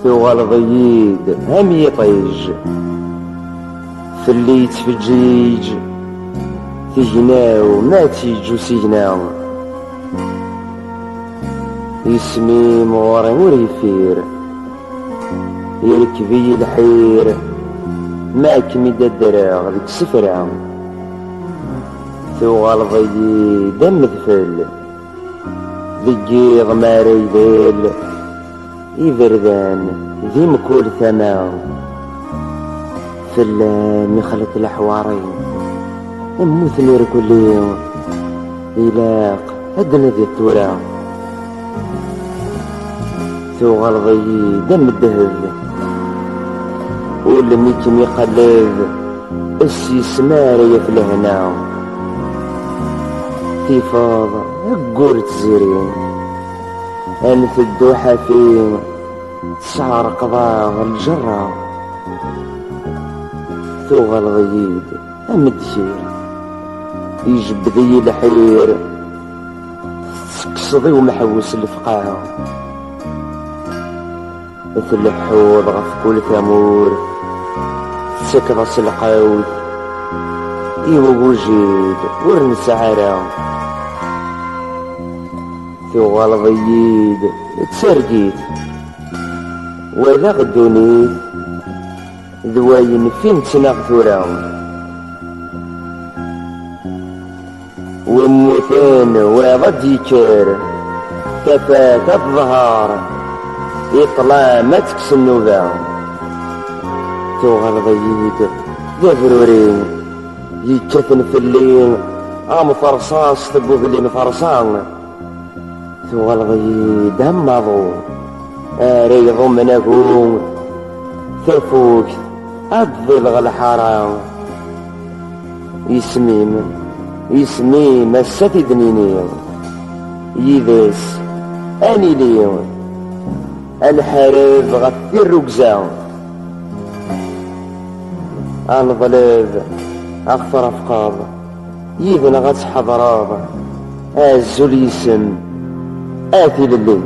تغلظ يد هم يطيج في اللي يتفجيج تجناو ما تيجو سجناو يسمي مغري وريفير يركبي الحير ما كميد الدراغ ديك سفرة تغلظ يد هم ذفل ذي غماري ذيل يبردان ذي مكول ثماو فلان يخلط الحوارين يموت نير كل يوم يلاق هدنا ذي التورا تغلظ دم الدهب والميكم يقلب السمارة في الهنا تيفاض قول تزيرين أنت الدوحة فين تسعر قضاء الجرة تغلظ يد أمد شير يجبدي الحير تسقصدي ومحوس الفقاعة مثل الحوض غف كل ثمور تسكضص القوت يوجد ورنس عرا تغلظ يد تسرقيت ولا غدونيت ذواين فين تناغ ثورا وموثان وغد يكر كفات الظهار يطلع ما تكس النوبة تغلظ يد ذا برورين يتكثن في الليل فرصاص تبو باللي مفرصان تغلظ يد هم مضو ريض من أقوم ثفوك أبضلغ الحرام يسميم الستي دنينين يذس أني ليون الحريف غفي الرقزان الظليف أغفر أفقاض يذن غتح ضراض الزول يسم آتي للي